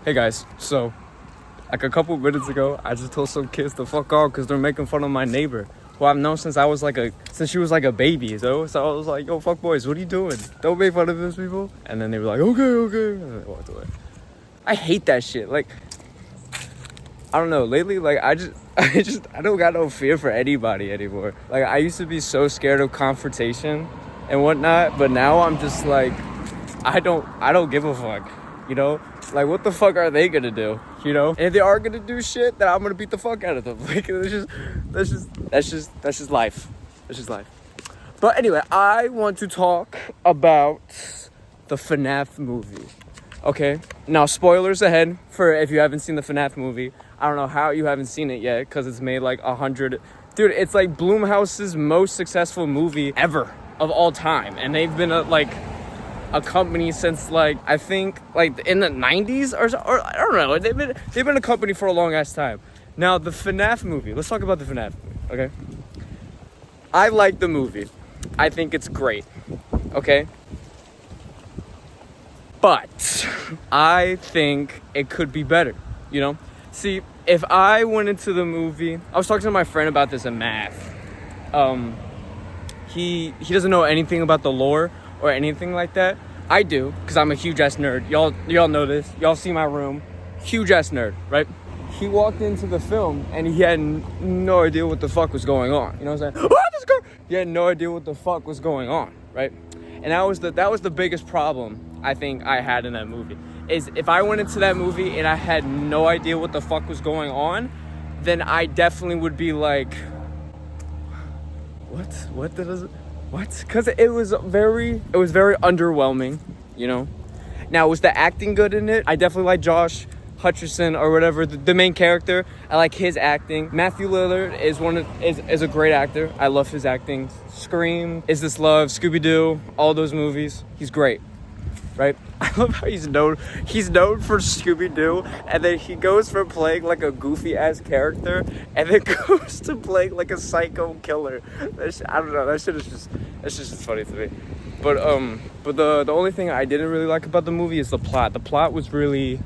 Hey guys, so like a couple minutes ago, I just told some kids to fuck off because they're making fun of my neighbor, who I've known since she was like a baby. So I was like, yo, fuck boys, what are you doing? Don't make fun of those people. And then they were like, okay. And I walked away. I hate that shit. Like, I don't know. Lately, like I don't got no fear for anybody anymore. Like I used to be so scared of confrontation and whatnot, but now I'm just like, I don't give a fuck. You know, like what the fuck are they gonna do? You know, and if they are gonna do shit, then I'm gonna beat the fuck out of them. Like that's just life. That's just life. But anyway, I want to talk about the Fnaf movie. Okay, now spoilers ahead for if you haven't seen the Fnaf movie. I don't know how you haven't seen it yet because it's made like 100. Dude, it's like Blumhouse's most successful movie ever of all time, and they've been a company since like I think like in the 90s or I don't know. They've been a company for a long ass time. Now the Fnaf movie. Let's talk about the Fnaf movie. Okay, I like the movie. I think it's great. Okay. But I think it could be better, you know? See, if I went into the movie, I was talking to my friend about this in math. He doesn't know anything about the lore or anything like that. I do, because I'm a huge ass nerd. Y'all know this. Y'all see my room. Huge ass nerd, right? He walked into the film and he had no idea what the fuck was going on. You know what I'm saying? What is going? He had no idea what the fuck was going on, right? And that was the biggest problem I think I had in that movie. Is if I went into that movie and I had no idea what the fuck was going on, then I definitely would be like, what? Because it was very underwhelming, you know. Now, was the acting good in it? I definitely like Josh Hutcherson or whatever, the main character. I like his acting. Matthew Lillard is a great actor. I love his acting. Scream, Is This Love, Scooby-Doo, all those movies. He's great, right? I love how he's known for Scooby-Doo, and then he goes from playing like a goofy ass character and then goes to playing like a psycho killer. I don't know, that's just funny to me. But the only thing I didn't really like about the movie is the plot. The plot was really,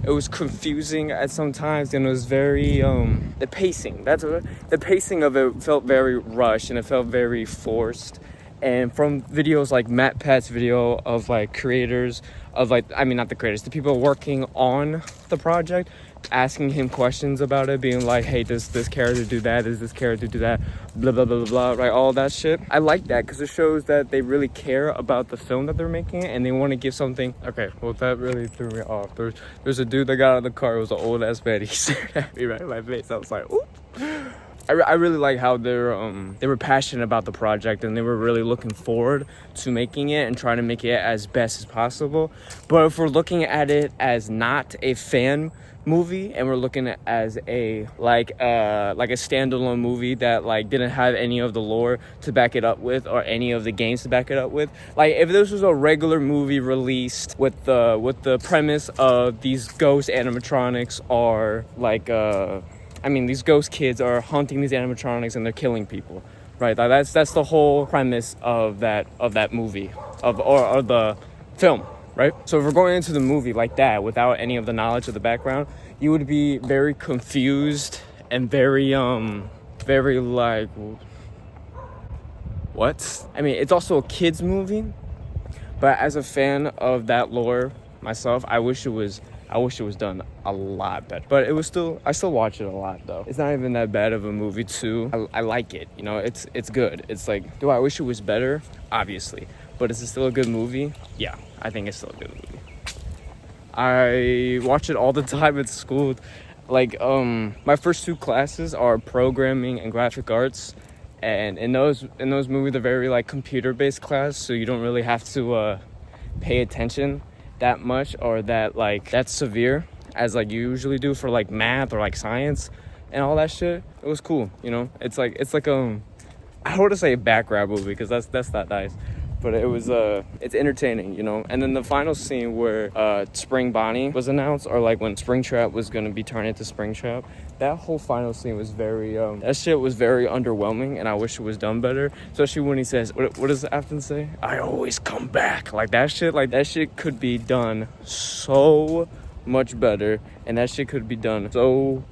it was confusing at some times, and it was very the pacing. The pacing of it felt very rushed, and it felt very forced. And from videos like Matt Pat's video of like creators of like, I mean not the creators, the people working on the project, asking him questions about it, being like, hey, does this character do that? Does this character do that? Blah blah blah blah blah, right? All that shit. I like that because it shows that they really care about the film that they're making, and they want to give something. Okay, well that really threw me off. There's a dude that got out of the car. It was an old ass man. He stared at me right in my face. I was like, oop. I really like how they were passionate about the project, and they were really looking forward to making it and trying to make it as best as possible. But if we're looking at it as not a fan movie, and we're looking at it as a like a standalone movie that like didn't have any of the lore to back it up with or any of the games to back it up with, like if this was a regular movie released with the premise of these ghost animatronics are like these ghost kids are haunting these animatronics and they're killing people, right? That's the whole premise of that movie or the film, right? So if we're going into the movie like that without any of the knowledge of the background, you would be very confused and very like, what? I mean, it's also a kids movie, but as a fan of that lore myself, I wish it was done a lot better. But I still watch it a lot though. It's not even that bad of a movie too. I like it, you know, it's good. It's like, do I wish it was better? Obviously. But is it still a good movie? Yeah, I think it's still a good movie. I watch it all the time at school. Like, my first two classes are programming and graphic arts. And in those movies, they're very like computer-based class, so you don't really have to pay attention that much or that's severe as like you usually do for like math or like science and all that shit. It was cool, you know. It's like I don't want to say a background movie because that's not nice, but it was it's entertaining, you know. And then the final scene where Spring Bonnie was announced, or like when Springtrap was gonna be turned into Springtrap, that whole final scene was very that shit was very underwhelming, and I wish it was done better. Especially when he says, what does Afton say? I always come back. Like that shit could be done so much better, and that shit could be done so.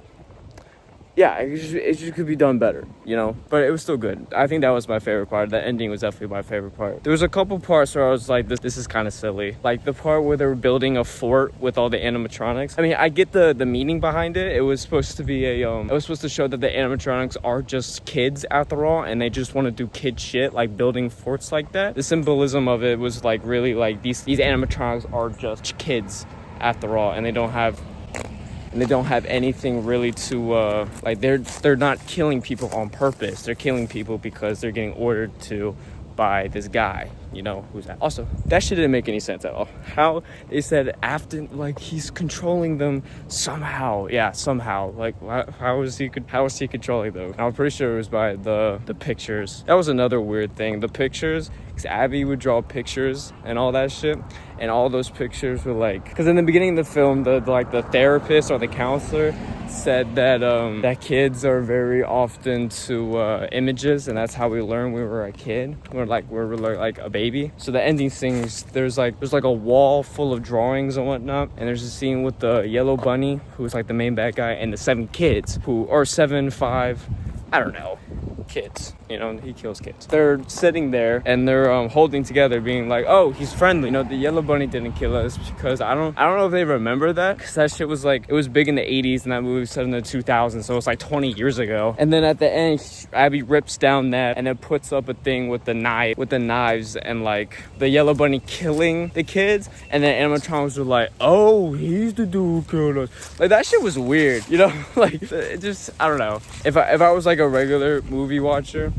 Yeah, it just could be done better, you know? But it was still good. I think that was my favorite part. The ending was definitely my favorite part. There was a couple parts where I was like, this is kind of silly. Like the part where they were building a fort with all the animatronics. I mean, I get the meaning behind it. It was supposed to be it was supposed to show that the animatronics are just kids after all, and they just want to do kid shit, like building forts like that. The symbolism of it was like really like these animatronics are just kids after all, and they don't have anything really to like they're not killing people on purpose. They're killing people because they're getting ordered to by this guy, you know, who's that. Also, that shit didn't make any sense at all. How they said after, like, he's controlling them somehow. Yeah, somehow. Like, how is he controlling them? I'm pretty sure it was by the pictures. That was another weird thing. The pictures, because Abby would draw pictures and all that shit, and all those pictures were like, because in the beginning of the film, the therapist or the counselor said that that kids are very often to images, and that's how we learn when we were a kid. We're like a baby. So the ending scene is there's like a wall full of drawings and whatnot, and there's a scene with the yellow bunny, who's like the main bad guy, and the 7 kids or 5 I don't know, kids, you know, he kills kids. They're sitting there and they're holding together, being like, oh, he's friendly. You know, the yellow bunny didn't kill us, because I don't know if they remember that, because that shit was like, it was big in the 80s and that movie was set in the 2000s, so it's like 20 years ago. And then at the end, Abby rips down that and then puts up a thing with the knives, and like the yellow bunny killing the kids, and then animatronics were like, oh, he's the dude who killed us. Like, that shit was weird, you know? Like, it just, I don't know. If I was like a regular movie watcher,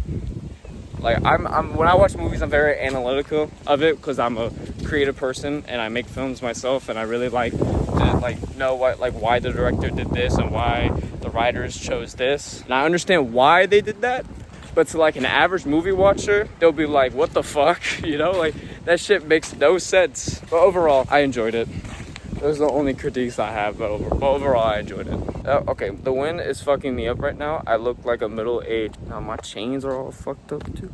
like I'm when I watch movies, I'm very analytical of it, because I'm a creative person and I make films myself, and I really like to like know why the director did this and why the writers chose this, and I understand why they did that. But to like an average movie watcher, they'll be like, what the fuck, you know? Like, that shit makes no sense. But overall, I enjoyed it. Those are the only critiques I have, but overall, I enjoyed it. Okay, the wind is fucking me up right now. I look like a middle-aged... Now, my chains are all fucked up, too.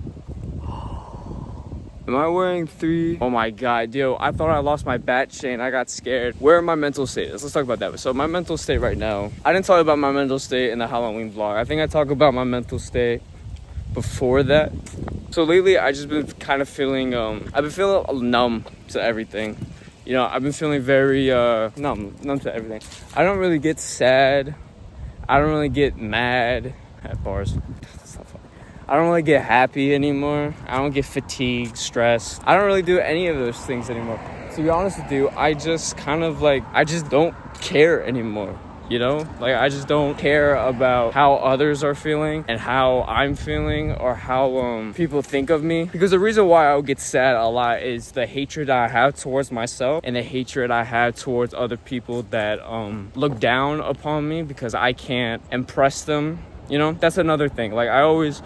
Am I wearing 3? Oh my god, yo, I thought I lost my bat chain. I got scared. Where my mental state is. Let's talk about that. So my mental state right now... I didn't talk about my mental state in the Halloween vlog. I think I talked about my mental state before that. So lately, I just been kind of feeling... I've been feeling numb to everything. You know, I've been feeling very numb to everything. I don't really get sad. I don't really get mad at bars. I don't really get happy anymore. I don't get fatigued, stressed. I don't really do any of those things anymore. To be honest with you, I just kind of like, I just don't care anymore. You know, like, I just don't care about how others are feeling and how I'm feeling, or how people think of me. Because the reason why I would get sad a lot is the hatred I have towards myself, and the hatred I have towards other people that look down upon me because I can't impress them. You know, that's another thing. Like, I always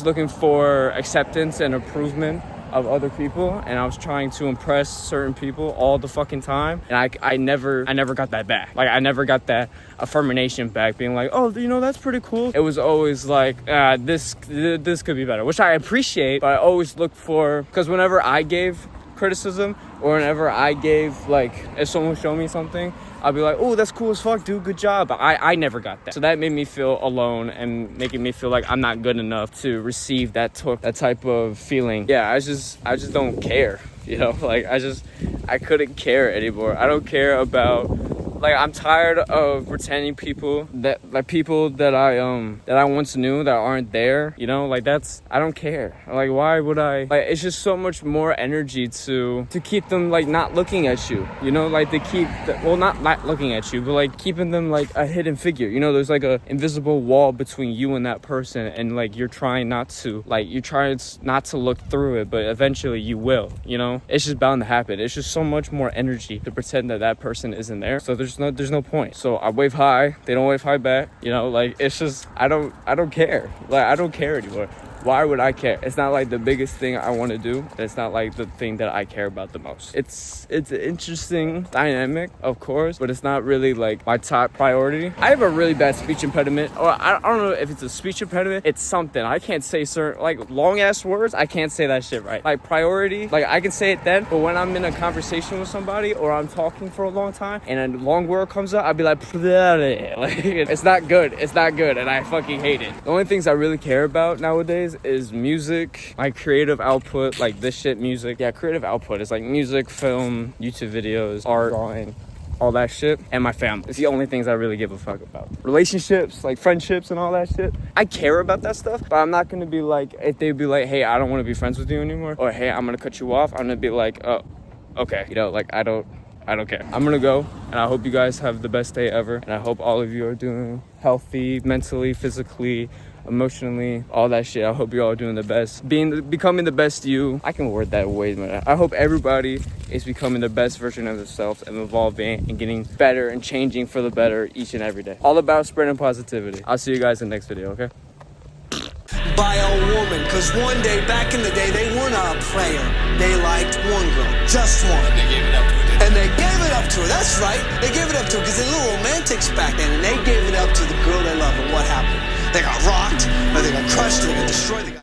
looking for acceptance and improvement of other people, and I was trying to impress certain people all the fucking time, and I never got that back. Like, I never got that affirmation back, being like, oh, you know, that's pretty cool. It was always like, this could be better, which I appreciate, but I always look for, because whenever I gave criticism, or whenever I gave, like, if someone showed me something, I'll be like, oh, that's cool as fuck, dude, good job. But I never got that. So that made me feel alone, and making me feel like I'm not good enough to receive that type of feeling. Yeah, I just don't care, you know? Like, I couldn't care anymore. I don't care about, like, I'm tired of pretending people that I once knew that aren't there, you know? Like, I don't care. Like, why would I? Like, it's just so much more energy to keep them, like, not looking at you, you know? Like, not looking at you, but, like, keeping them, like, a hidden figure, you know? There's, like, a invisible wall between you and that person, and, like, you're trying not to look through it, but eventually you will, you know? It's just bound to happen. It's just so much more energy to pretend that person isn't there. So there's no point. So I wave hi, they don't wave hi back, you know? Like, it's just, I don't care. Like, I don't care anymore. why would I care? It's not like the biggest thing I want to do. It's not like the thing that I care about the most. It's an interesting dynamic, of course, but it's not really like my top priority. I have a really bad speech impediment, or I don't know if it's a speech impediment. It's something. I can't say certain, like, long ass words. I can't say that shit right. Like, priority, like, I can say it then, but when I'm in a conversation with somebody or I'm talking for a long time and a long word comes out, I'll be like, it's not good. It's not good, and I fucking hate it. The only things I really care about nowadays is music, my creative output, like this shit, music. Yeah, creative output is like music, film, YouTube videos, art, drawing, all that shit, and my family. It's the only things I really give a fuck about. Relationships, like friendships and all that shit. I care about that stuff, but I'm not gonna be like, if they'd be like, hey, I don't wanna be friends with you anymore, or hey, I'm gonna cut you off, I'm gonna be like, oh, okay. You know, like, I don't care. I'm gonna go, and I hope you guys have the best day ever, and I hope all of you are doing healthy, mentally, physically, emotionally, all that shit. I hope you're all doing the best, becoming the best you. I can word that way, man. I hope everybody is becoming the best version of themselves and evolving and getting better and changing for the better each and every day. All about spreading positivity. I'll see you guys in the next video, okay? By a woman, because one day, back in the day, they were not a player. They liked one girl, just one. They gave it up to her. And they gave it up to her, that's right. They gave it up to her because they're little romantics back then, and they gave it up to the girl they love, and what happened? They got rocked, or they got crushed, or they got destroyed.